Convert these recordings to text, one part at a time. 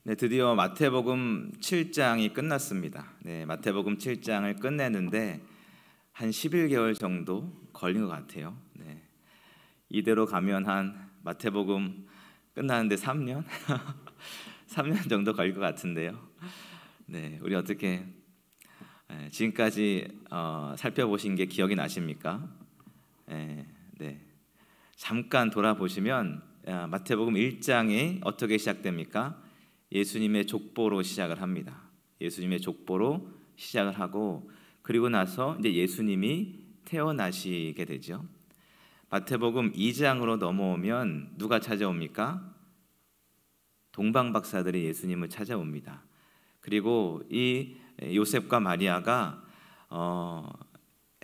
네, 드디어 마태복음 7장이 끝났습니다. 네, 마태복음 7장을 끝내는데 한 11개월 정도 걸린 것 같아요. 네, 이대로 가면 한 마태복음 끝나는데 3년? 3년 정도 걸릴 것 같은데요. 네, 우리 어떻게 지금까지 살펴보신 게 기억이 나십니까? 네, 잠깐 돌아보시면 마태복음 1장이 어떻게 시작됩니까? 예수님의 족보로 시작을 합니다. 예수님의 족보로 시작을 하고 그리고 나서 이제 예수님이 태어나시게 되죠. 마태복음 2장으로 넘어오면 누가 찾아옵니까? 동방 박사들이 예수님을 찾아옵니다. 그리고 이 요셉과 마리아가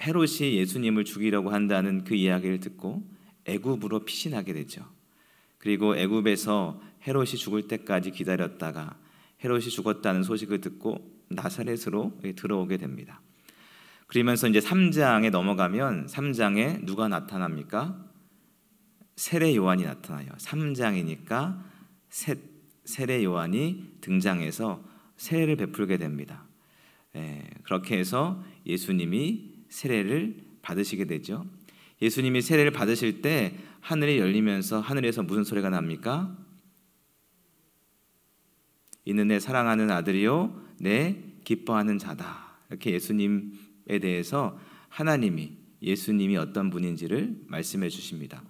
헤롯이 예수님을 죽이려고 한다는 그 이야기를 듣고 애굽으로 피신하게 되죠. 그리고 애굽에서 헤롯이 죽을 때까지 기다렸다가 헤롯이 죽었다는 소식을 듣고 나사렛으로 들어오게 됩니다. 그러면서 이제 3장에 넘어가면 3장에 누가 나타납니까? 세례 요한이 나타나요. 3장이니까 세례 요한이 등장해서 세례를 베풀게 됩니다. 그렇게 해서 예수님이 세례를 받으시게 되죠. 예수님이 세례를 받으실 때 하늘이 열리면서 하늘에서 무슨 소리가 납니까? 이는 내 사랑하는 아들이요 내 기뻐하는 자다. 이렇게 예수님에 대해서 하나님이 예수님이 어떤 분인지를 말씀해 주십니다.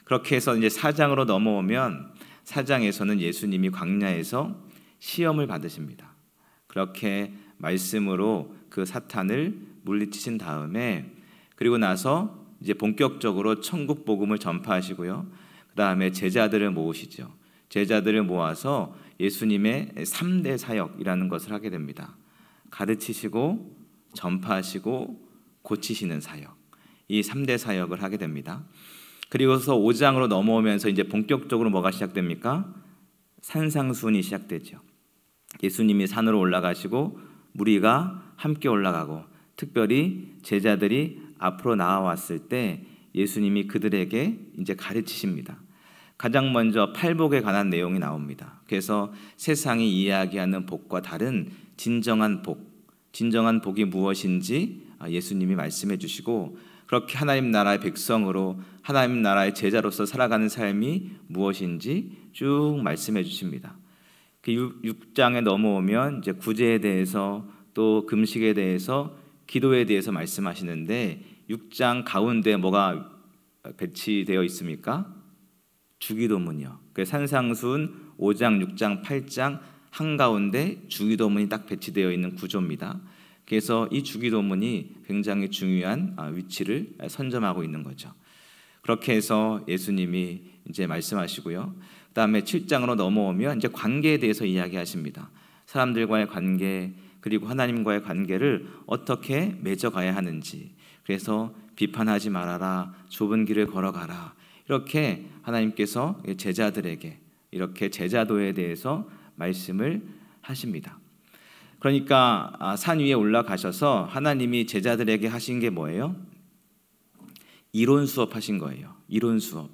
그렇게 해서 이제 4장으로 넘어오면 4장에서는 예수님이 광야에서 시험을 받으십니다. 그렇게 말씀으로 그 사탄을 물리치신 다음에 그리고 나서 이제 본격적으로 천국 복음을 전파하시고요. 그 다음에 제자들을 모으시죠. 제자들을 모아서 예수님의 3대 사역이라는 것을 하게 됩니다. 가르치시고 전파하시고 고치시는 사역, 이 3대 사역을 하게 됩니다. 그리고서 5장으로 넘어오면서 이제 본격적으로 뭐가 시작됩니까? 산상수훈이 시작되죠. 예수님이 산으로 올라가시고 무리가 함께 올라가고 특별히 제자들이 앞으로 나와왔을 때 예수님이 그들에게 이제 가르치십니다. 가장 먼저 팔복에 관한 내용이 나옵니다. 그래서 세상이 이야기하는 복과 다른 진정한 복이 무엇인지 예수님이 말씀해 주시고 그렇게 하나님 나라의 백성으로 하나님 나라의 제자로서 살아가는 삶이 무엇인지 쭉 말씀해 주십니다. 그 6장에 넘어오면 이제 구제에 대해서 또 금식에 대해서 기도에 대해서 말씀하시는데 6장 가운데 뭐가 배치되어 있습니까? 주기도문이요. 그 산상수훈 5장, 6장, 8장 한가운데 주기도문이 딱 배치되어 있는 구조입니다. 그래서 이 주기도문이 굉장히 중요한 위치를 선점하고 있는 거죠. 그렇게 해서 예수님이 이제 말씀하시고요. 그다음에 7장으로 넘어오면 이제 관계에 대해서 이야기하십니다. 사람들과의 관계 그리고 하나님과의 관계를 어떻게 맺어가야 하는지. 그래서 비판하지 말아라, 좁은 길을 걸어가라. 이렇게 하나님께서 제자들에게 이렇게 제자도에 대해서 말씀을 하십니다. 그러니까 산 위에 올라가셔서 하나님이 제자들에게 하신 게 뭐예요? 이론 수업 하신 거예요. 이론 수업.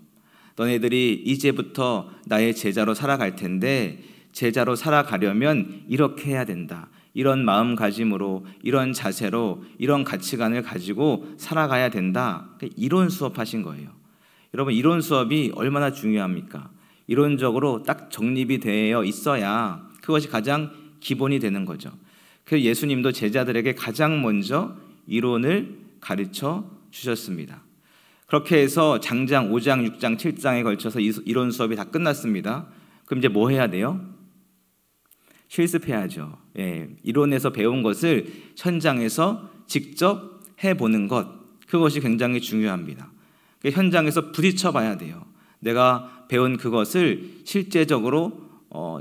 너네들이 이제부터 나의 제자로 살아갈 텐데 제자로 살아가려면 이렇게 해야 된다. 이런 마음가짐으로 이런 자세로 이런 가치관을 가지고 살아가야 된다. 이론 수업 하신 거예요. 여러분 이론 수업이 얼마나 중요합니까? 이론적으로 딱 정립이 되어 있어야 그것이 가장 기본이 되는 거죠. 그래서 예수님도 제자들에게 가장 먼저 이론을 가르쳐 주셨습니다. 그렇게 해서 장장 5장, 6장, 7장에 걸쳐서 이론 수업이 다 끝났습니다. 그럼 이제 뭐 해야 돼요? 실습해야죠. 이론에서 배운 것을 현장에서 직접 해보는 것, 그것이 굉장히 중요합니다. 현장에서 부딪혀 봐야 돼요. 내가 배운 그것을 실제적으로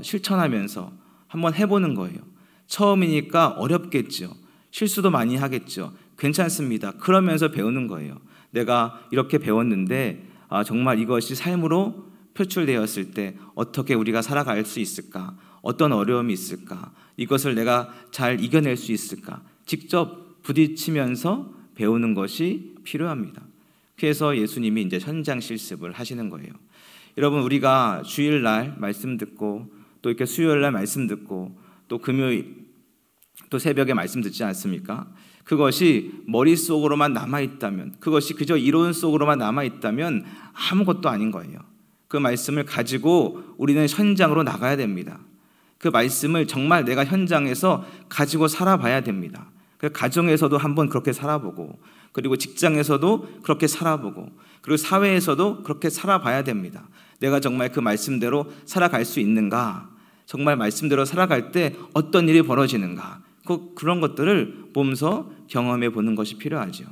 실천하면서 한번 해보는 거예요. 처음이니까 어렵겠죠. 실수도 많이 하겠죠. 괜찮습니다. 그러면서 배우는 거예요. 내가 이렇게 배웠는데 정말 이것이 삶으로 표출되었을 때 어떻게 우리가 살아갈 수 있을까? 어떤 어려움이 있을까? 이것을 내가 잘 이겨낼 수 있을까? 직접 부딪히면서 배우는 것이 필요합니다. 그래서 예수님이 이제 현장 실습을 하시는 거예요. 여러분 우리가 주일날 말씀 듣고 또 이렇게 수요일 날 말씀 듣고 또 금요일 또 새벽에 말씀 듣지 않습니까? 그것이 머릿속으로만 남아있다면, 그것이 그저 이론 속으로만 남아있다면 아무것도 아닌 거예요. 그 말씀을 가지고 우리는 현장으로 나가야 됩니다. 그 말씀을 정말 내가 현장에서 가지고 살아봐야 됩니다. 그 가정에서도 한번 그렇게 살아보고, 그리고 직장에서도 그렇게 살아보고, 그리고 사회에서도 그렇게 살아봐야 됩니다. 내가 정말 그 말씀대로 살아갈 수 있는가? 정말 말씀대로 살아갈 때 어떤 일이 벌어지는가? 그런 것들을 보면서 경험해 보는 것이 필요하죠.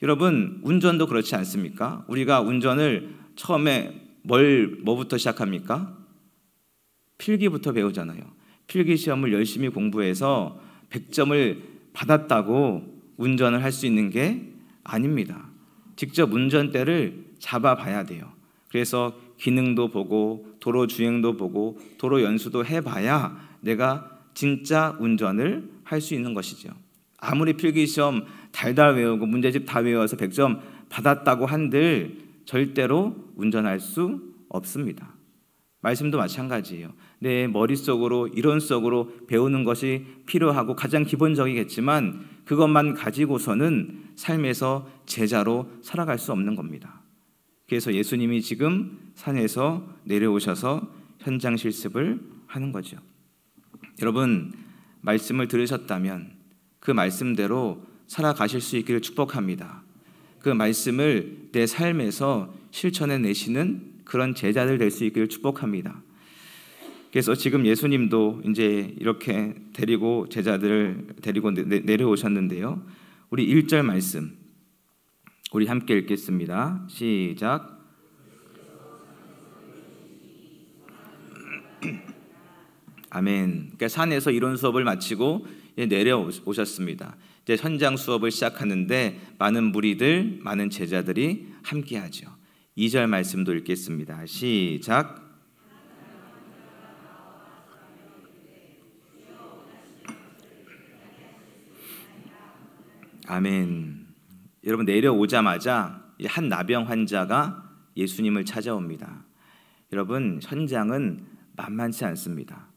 여러분, 운전도 그렇지 않습니까? 우리가 운전을 처음에 뭐부터 시작합니까? 필기부터 배우잖아요. 필기 시험을 열심히 공부해서 100점을 받았다고 운전을 할 수 있는 게 아닙니다. 직접 운전대를 잡아봐야 돼요. 그래서 기능도 보고 도로 주행도 보고 도로 연수도 해봐야 내가 진짜 운전을 할 수 있는 것이죠. 아무리 필기시험 달달 외우고 문제집 다 외워서 100점 받았다고 한들 절대로 운전할 수 없습니다. 말씀도 마찬가지예요. 내 머릿속으로 이론 속으로 배우는 것이 필요하고 가장 기본적이겠지만 그것만 가지고서는 삶에서 제자로 살아갈 수 없는 겁니다. 그래서 예수님이 지금 산에서 내려오셔서 현장 실습을 하는 거죠. 여러분, 말씀을 들으셨다면 그 말씀대로 살아가실 수 있기를 축복합니다. 그 말씀을 내 삶에서 실천해 내시는 그런 제자들 될 수 있기를 축복합니다. 그래서 지금 예수님도 이제 이렇게 데리고 제자들을 데리고 내려오셨는데요. 우리 1절 말씀 우리 함께 읽겠습니다. 시작. 아멘. 그러니까 산에서 이론 수업을 마치고 내려오셨습니다. 이제 현장 수업을 시작하는데 많은 무리들, 많은 제자들이 함께하죠. 2절 말씀도 읽겠습니다. 시작. 아멘. 여러분, 내려오자마자 한 나병 환자가 예수님을 찾아옵니다. 여러분, 현장은 만만치 않습니다.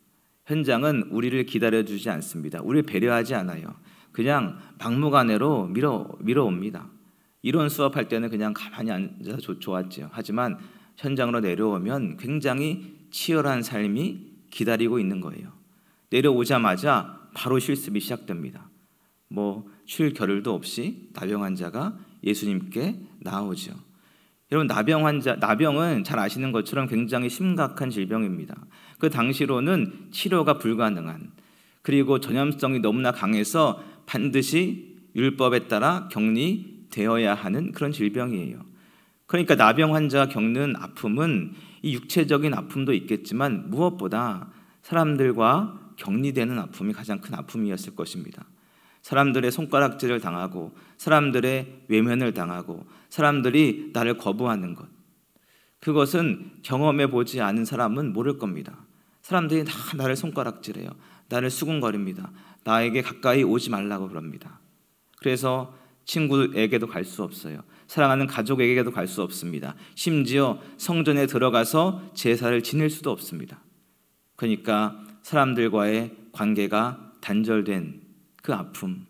현장은 우리를 기다려주지 않습니다. 우리를 배려하지 않아요. 그냥 막무가내로 밀어옵니다. 이론 수업할 때는 그냥 가만히 앉아서 좋았죠. 하지만 현장으로 내려오면 굉장히 치열한 삶이 기다리고 있는 거예요. 내려오자마자 바로 실습이 시작됩니다. 쉴 겨를도 없이 나병 환자가 예수님께 나오죠. 여러분, 나병은 잘 아시는 것처럼 굉장히 심각한 질병입니다. 그 당시로는 치료가 불가능한, 그리고 전염성이 너무나 강해서 반드시 율법에 따라 격리되어야 하는 그런 질병이에요. 그러니까 나병 환자가 겪는 아픔은 이 육체적인 아픔도 있겠지만 무엇보다 사람들과 격리되는 아픔이 가장 큰 아픔이었을 것입니다. 사람들의 손가락질을 당하고 사람들의 외면을 당하고 사람들이 나를 거부하는 것, 그것은 경험해 보지 않은 사람은 모를 겁니다. 사람들이 다 나를 손가락질해요. 나를 수군거립니다. 나에게 가까이 오지 말라고 그럽니다. 그래서 친구에게도 갈 수 없어요. 사랑하는 가족에게도 갈 수 없습니다. 심지어 성전에 들어가서 제사를 지낼 수도 없습니다. 그러니까 사람들과의 관계가 단절된 그 아픔,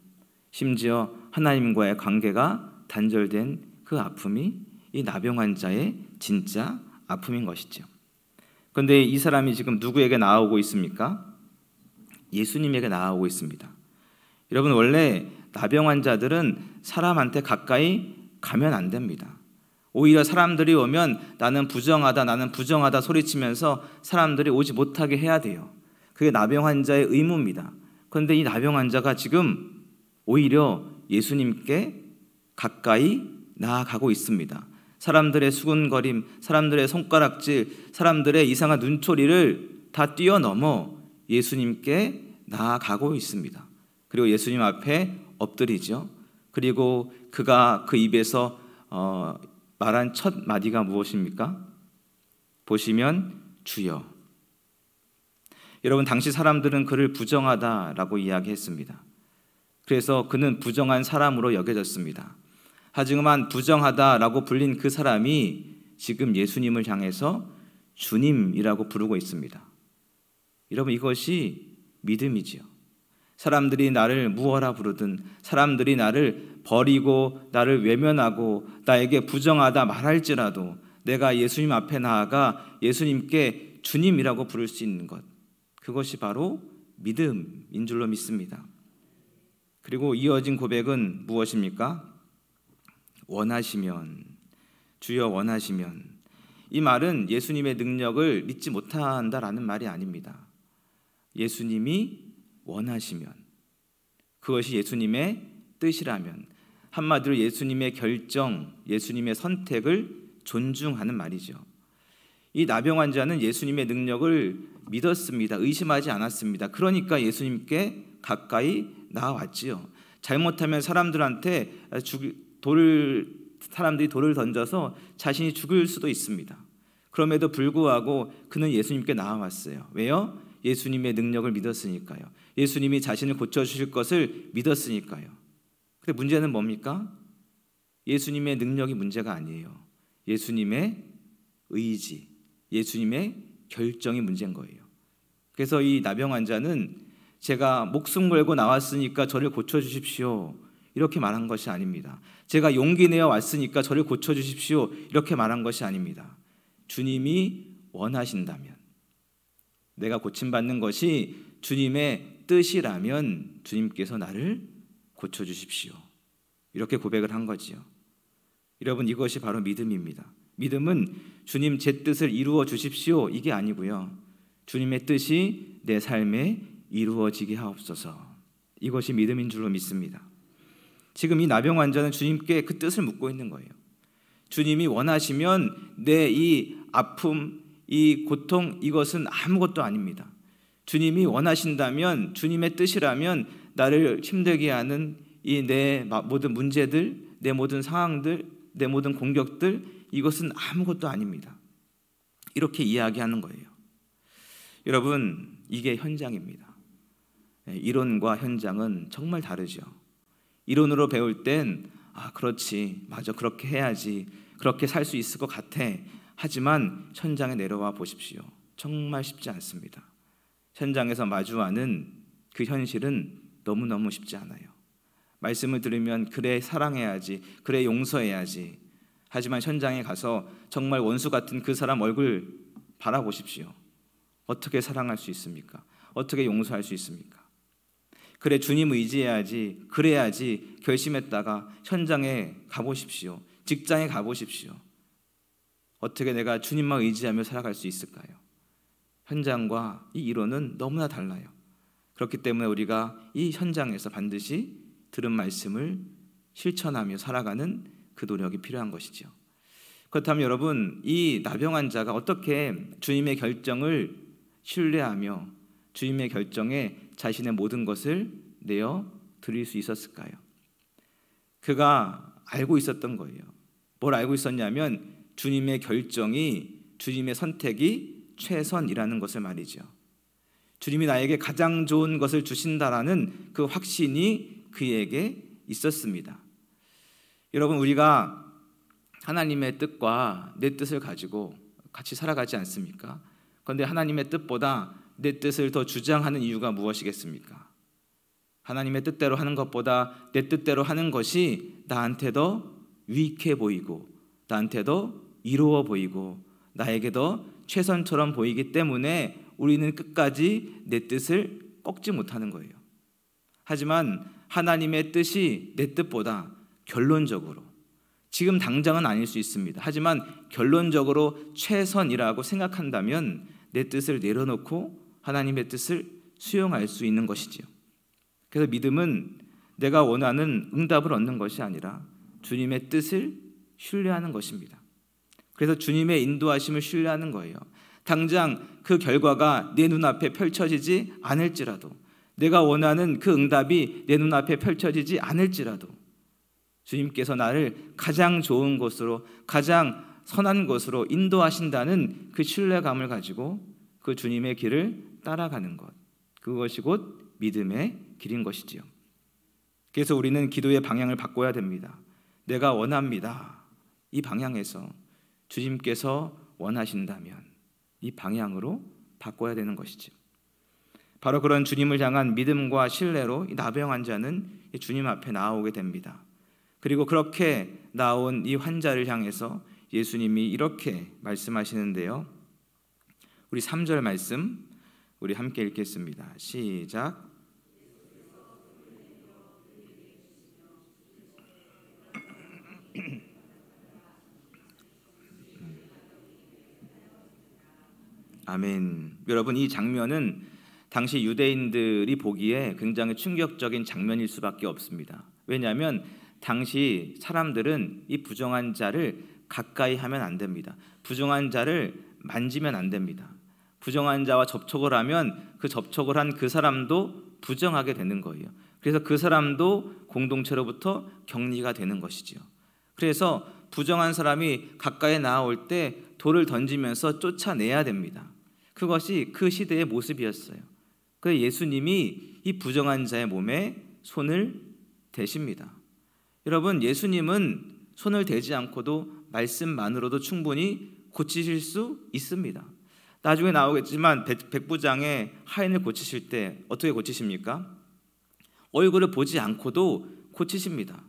심지어 하나님과의 관계가 단절된 그 아픔이 이 나병 환자의 진짜 아픔인 것이죠. 그런데 이 사람이 지금 누구에게 나아오고 있습니까? 예수님에게 나아오고 있습니다. 여러분, 원래 나병 환자들은 사람한테 가까이 가면 안 됩니다. 오히려 사람들이 오면 나는 부정하다 소리치면서 사람들이 오지 못하게 해야 돼요. 그게 나병 환자의 의무입니다. 그런데 이 나병 환자가 지금 오히려 예수님께 가까이 나아가고 있습니다. 사람들의 수군거림, 사람들의 손가락질, 사람들의 이상한 눈초리를 다 뛰어넘어 예수님께 나아가고 있습니다. 그리고 예수님 앞에 엎드리죠. 그리고 그가 그 입에서 말한 첫 마디가 무엇입니까? 보시면 주여. 여러분, 당시 사람들은 그를 부정하다라고 이야기했습니다. 그래서 그는 부정한 사람으로 여겨졌습니다. 하지만 부정하다라고 불린 그 사람이 지금 예수님을 향해서 주님이라고 부르고 있습니다. 여러분, 이것이 믿음이지요. 사람들이 나를 무엇라 부르든, 사람들이 나를 버리고 나를 외면하고 나에게 부정하다 말할지라도 내가 예수님 앞에 나아가 예수님께 주님이라고 부를 수 있는 것, 그것이 바로 믿음인 줄로 믿습니다. 그리고 이어진 고백은 무엇입니까? 원하시면, 주여 원하시면. 이 말은 예수님의 능력을 믿지 못한다라는 말이 아닙니다. 예수님이 원하시면, 그것이 예수님의 뜻이라면, 한마디로 예수님의 결정, 예수님의 선택을 존중하는 말이죠. 이 나병 환자는 예수님의 능력을 믿었습니다. 의심하지 않았습니다. 그러니까 예수님께 가까이 나아왔지요. 잘못하면 사람들한테 사람들이 돌을 던져서 자신이 죽을 수도 있습니다. 그럼에도 불구하고 그는 예수님께 나아왔어요. 왜요? 예수님의 능력을 믿었으니까요. 예수님이 자신을 고쳐주실 것을 믿었으니까요. 근데 문제는 뭡니까? 예수님의 능력이 문제가 아니에요. 예수님의 의지, 예수님의 결정이 문제인 거예요. 그래서 이 나병 환자는 제가 목숨 걸고 나왔으니까 저를 고쳐주십시오, 이렇게 말한 것이 아닙니다. 제가 용기 내어 왔으니까 저를 고쳐주십시오, 이렇게 말한 것이 아닙니다. 주님이 원하신다면, 내가 고침받는 것이 주님의 뜻이라면 주님께서 나를 고쳐주십시오, 이렇게 고백을 한 거지요. 여러분, 이것이 바로 믿음입니다. 믿음은 주님 제 뜻을 이루어 주십시오, 이게 아니고요. 주님의 뜻이 내 삶에 이루어지게 하옵소서, 이것이 믿음인 줄로 믿습니다. 지금 이 나병 환자는 주님께 그 뜻을 묻고 있는 거예요. 주님이 원하시면 내 이 아픔, 이 고통, 이것은 아무것도 아닙니다. 주님이 원하신다면, 주님의 뜻이라면 나를 힘들게 하는 이 내 모든 문제들, 내 모든 상황들, 내 모든 공격들, 이것은 아무것도 아닙니다. 이렇게 이야기하는 거예요. 여러분, 이게 현장입니다. 이론과 현장은 정말 다르죠. 이론으로 배울 땐 그렇지, 맞아, 그렇게 해야지, 그렇게 살 수 있을 것 같아. 하지만 현장에 내려와 보십시오. 정말 쉽지 않습니다. 현장에서 마주하는 그 현실은 너무너무 쉽지 않아요. 말씀을 들으면 그래 사랑해야지, 그래 용서해야지. 하지만 현장에 가서 정말 원수 같은 그 사람 얼굴 바라보십시오. 어떻게 사랑할 수 있습니까? 어떻게 용서할 수 있습니까? 그래 주님 의지해야지, 그래야지 결심했다가 현장에 가보십시오. 직장에 가보십시오. 어떻게 내가 주님만 의지하며 살아갈 수 있을까요? 현장과 이 이론은 너무나 달라요. 그렇기 때문에 우리가 이 현장에서 반드시 들은 말씀을 실천하며 살아가는 그 노력이 필요한 것이죠. 그렇다면 여러분, 이 나병 환자가 어떻게 주님의 결정을 신뢰하며 주님의 결정에 자신의 모든 것을 내어 드릴 수 있었을까요? 그가 알고 있었던 거예요. 뭘 알고 있었냐면 주님의 결정이, 주님의 선택이 최선이라는 것을 말이죠. 주님이 나에게 가장 좋은 것을 주신다라는 그 확신이 그에게 있었습니다. 여러분, 우리가 하나님의 뜻과 내 뜻을 가지고 같이 살아가지 않습니까? 그런데 하나님의 뜻보다 내 뜻을 더 주장하는 이유가 무엇이겠습니까? 하나님의 뜻대로 하는 것보다 내 뜻대로 하는 것이 나한테 더 유익해 보이고, 나한테 더 이로워 보이고, 나에게 더 최선처럼 보이기 때문에 우리는 끝까지 내 뜻을 꺾지 못하는 거예요. 하지만 하나님의 뜻이 내 뜻보다 결론적으로, 지금 당장은 아닐 수 있습니다. 하지만 결론적으로 최선이라고 생각한다면 내 뜻을 내려놓고 하나님의 뜻을 수용할 수 있는 것이지요. 그래서 믿음은 내가 원하는 응답을 얻는 것이 아니라 주님의 뜻을 신뢰하는 것입니다. 그래서 주님의 인도하심을 신뢰하는 거예요. 당장 그 결과가 내 눈앞에 펼쳐지지 않을지라도, 내가 원하는 그 응답이 내 눈앞에 펼쳐지지 않을지라도 주님께서 나를 가장 좋은 곳으로, 가장 선한 곳으로 인도하신다는 그 신뢰감을 가지고 그 주님의 길을 따라가는 것, 그것이 곧 믿음의 길인 것이지요. 그래서 우리는 기도의 방향을 바꿔야 됩니다. 내가 원합니다. 이 방향에서 주님께서 원하신다면 이 방향으로 바꿔야 되는 것이죠. 바로 그런 주님을 향한 믿음과 신뢰로 이 나병 환자는 주님 앞에 나아오게 됩니다. 그리고 그렇게 나온 이 환자를 향해서 예수님이 이렇게 말씀하시는데요. 우리 3절 말씀 우리 함께 읽겠습니다. 시작. 아멘. 여러분, 이 장면은 당시 유대인들이 보기에 굉장히 충격적인 장면일 수밖에 없습니다. 왜냐하면 당시 사람들은 이 부정한 자를 가까이 하면 안 됩니다. 부정한 자를 만지면 안 됩니다. 부정한 자와 접촉을 하면 그 접촉을 한 그 사람도 부정하게 되는 거예요. 그래서 그 사람도 공동체로부터 격리가 되는 것이지요. 그래서 부정한 사람이 가까이 나올 때 돌을 던지면서 쫓아내야 됩니다. 그것이 그 시대의 모습이었어요. 그래서 예수님이 이 부정한 자의 몸에 손을 대십니다. 여러분, 예수님은 손을 대지 않고도 말씀만으로도 충분히 고치실 수 있습니다. 나중에 나오겠지만 백부장의 하인을 고치실 때 어떻게 고치십니까? 얼굴을 보지 않고도 고치십니다.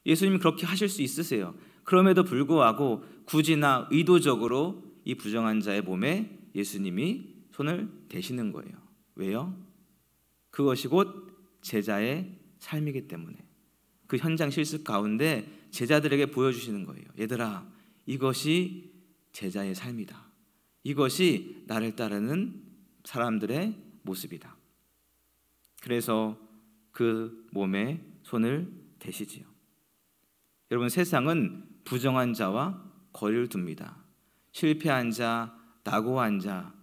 예수님이 그렇게 하실 수 있으세요. 그럼에도 불구하고 굳이나 의도적으로 이 부정한 자의 몸에 예수님이 손을 대시는 거예요. 왜요? 그것이 곧 제자의 삶이기 때문에. 그 현장 실습 가운데 제자들에게 보여주시는 거예요. 얘들아, 이것이 제자의 삶이다. 이것이 나를 따르는 사람들의 모습이다. 그래서 그 몸에 손을 대시지요. 여러분, 세상은 부정한 자와 거리를 둡니다. 실패한 자, 낙오한 자,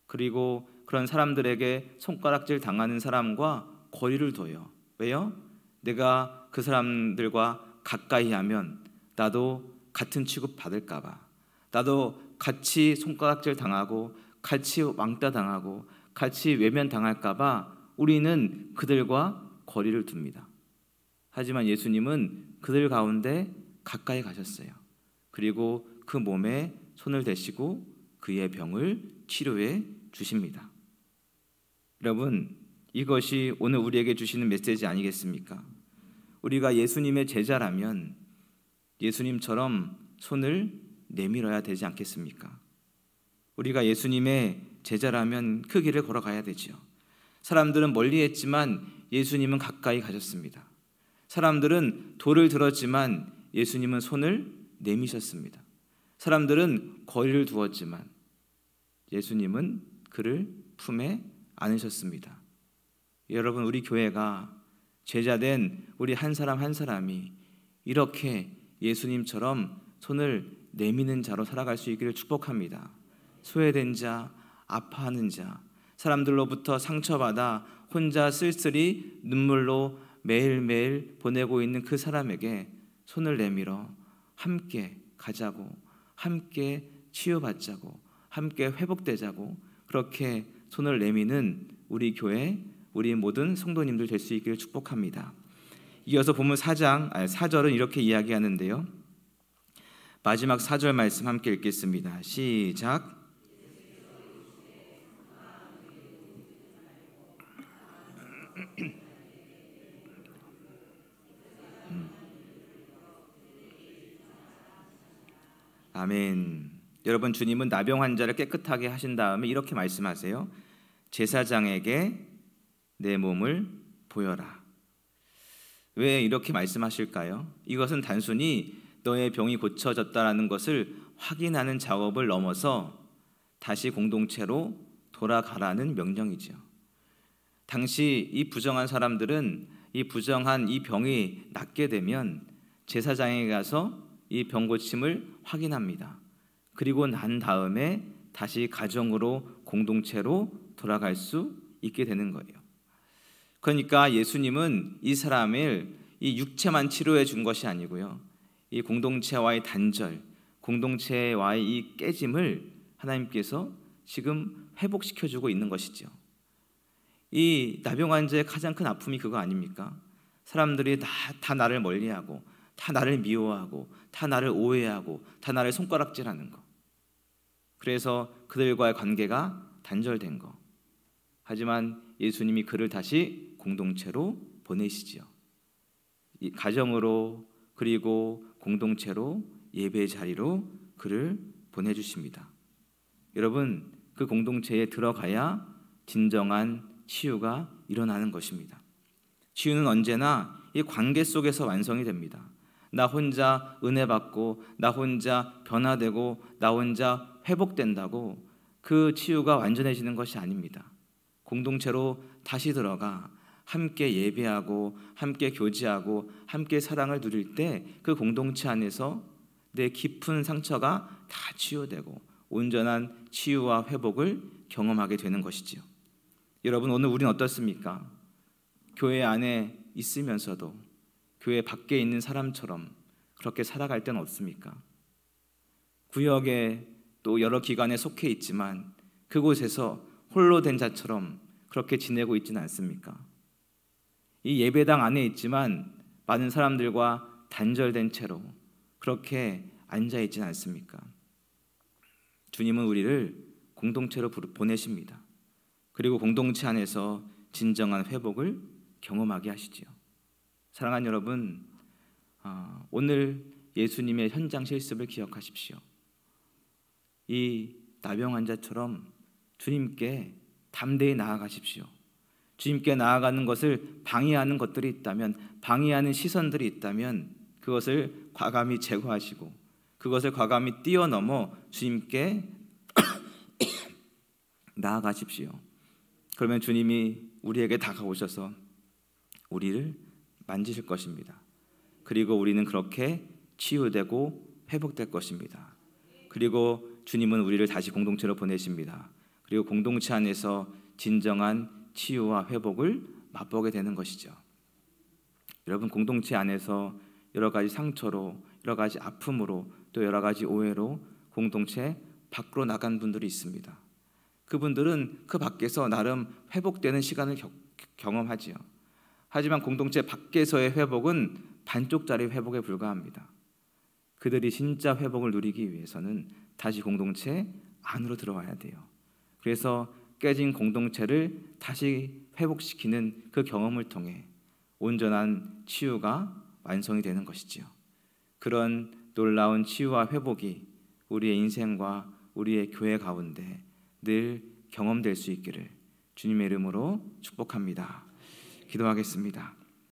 그리고 그런 사람들에게 손가락질 당하는 사람과 거리를 둬요. 왜요? 내가 그 사람들과 가까이 하면 나도 같은 취급 받을까 봐, 나도 같이 손가락질 당하고 같이 왕따 당하고 같이 외면 당할까 봐 우리는 그들과 거리를 둡니다. 하지만 예수님은 그들 가운데 가까이 가셨어요. 그리고 그 몸에 손을 대시고 그의 병을 치료해 주십니다. 여러분, 이것이 오늘 우리에게 주시는 메시지 아니겠습니까? 우리가 예수님의 제자라면 예수님처럼 손을 내밀어야 되지 않겠습니까? 우리가 예수님의 제자라면 그 길을 걸어가야 되지요. 사람들은 멀리 했지만 예수님은 가까이 가셨습니다. 사람들은 돌을 들었지만 예수님은 손을 내미셨습니다. 사람들은 거리를 두었지만 예수님은 그를 품에 안으셨습니다. 여러분, 우리 교회가 제자된 우리 한 사람 한 사람이 이렇게 예수님처럼 손을 내미는 자로 살아갈 수 있기를 축복합니다. 소외된 자, 아파하는 자, 사람들로부터 상처받아 혼자 쓸쓸히 눈물로 매일매일 보내고 있는 그 사람에게 손을 내밀어 함께 가자고, 함께 치유받자고, 함께 회복되자고, 그렇게 손을 내미는 우리 교회, 우리 모든 성도님들 될 수 있기를 축복합니다. 이어서 본문 4절은 이렇게 이야기하는데요. 마지막 4절 말씀 함께 읽겠습니다. 시작. 아멘. 여러분, 주님은 나병 환자를 깨끗하게 하신 다음에 이렇게 말씀하세요. 제사장에게 내 몸을 보여라. 왜 이렇게 말씀하실까요? 이것은 단순히 너의 병이 고쳐졌다라는 것을 확인하는 작업을 넘어서 다시 공동체로 돌아가라는 명령이죠. 당시 이 부정한 사람들은 이 부정한 이 병이 낫게 되면 제사장에게 가서 이 병 고침을 확인합니다. 그리고 난 다음에 다시 가정으로 공동체로 돌아갈 수 있게 되는 거예요. 그러니까 예수님은 이 사람을 이 육체만 치료해 준 것이 아니고요, 이 공동체와의 단절, 공동체와의 이 깨짐을 하나님께서 지금 회복시켜주고 있는 것이죠. 이 나병 환자의 가장 큰 아픔이 그거 아닙니까? 사람들이 다 나를 멀리하고, 다 나를 미워하고, 다 나를 오해하고, 다 나를 손가락질하는 거. 그래서 그들과의 관계가 단절된 거. 하지만 예수님이 그를 다시 공동체로 보내시지요. 이 가정으로 그리고 공동체로 예배의 자리로 그를 보내주십니다. 여러분, 그 공동체에 들어가야 진정한 치유가 일어나는 것입니다. 치유는 언제나 이 관계 속에서 완성이 됩니다. 나 혼자 은혜 받고 나 혼자 변화되고 나 혼자 회복된다고 그 치유가 완전해지는 것이 아닙니다. 공동체로 다시 들어가 함께 예배하고 함께 교제하고 함께 사랑을 누릴 때 그 공동체 안에서 내 깊은 상처가 다 치유되고 온전한 치유와 회복을 경험하게 되는 것이지요. 여러분, 오늘 우리는 어떻습니까? 교회 안에 있으면서도 교회 밖에 있는 사람처럼 그렇게 살아갈 때는 없습니까? 구역에 또 여러 기관에 속해 있지만 그곳에서 홀로 된 자처럼 그렇게 지내고 있지는 않습니까? 이 예배당 안에 있지만 많은 사람들과 단절된 채로 그렇게 앉아 있지는 않습니까? 주님은 우리를 공동체로 보내십니다. 그리고 공동체 안에서 진정한 회복을 경험하게 하시지요. 사랑하는 여러분, 오늘 예수님의 현장 실습을 기억하십시오. 이 나병 환자처럼 주님께 담대히 나아가십시오. 주님께 나아가는 것을 방해하는 것들이 있다면, 방해하는 시선들이 있다면 그것을 과감히 제거하시고 그것을 과감히 뛰어넘어 주님께 나아가십시오. 그러면 주님이 우리에게 다가오셔서 우리를 만지실 것입니다. 그리고 우리는 그렇게 치유되고 회복될 것입니다. 그리고 주님은 우리를 다시 공동체로 보내십니다. 그리고 공동체 안에서 진정한 치유와 회복을 맛보게 되는 것이죠. 여러분, 공동체 안에서 여러 가지 상처로, 여러 가지 아픔으로, 또 여러 가지 오해로 공동체 밖으로 나간 분들이 있습니다. 그분들은 그 밖에서 나름 회복되는 시간을 경험하지요. 하지만 공동체 밖에서의 회복은 반쪽짜리 회복에 불과합니다. 그들이 진짜 회복을 누리기 위해서는 다시 공동체 안으로 들어와야 돼요. 그래서 깨진 공동체를 다시 회복시키는 그 경험을 통해 온전한 치유가 완성이 되는 것이지요. 그런 놀라운 치유와 회복이 우리의 인생과 우리의 교회 가운데 늘 경험될 수 있기를 주님의 이름으로 축복합니다. 기도하겠습니다.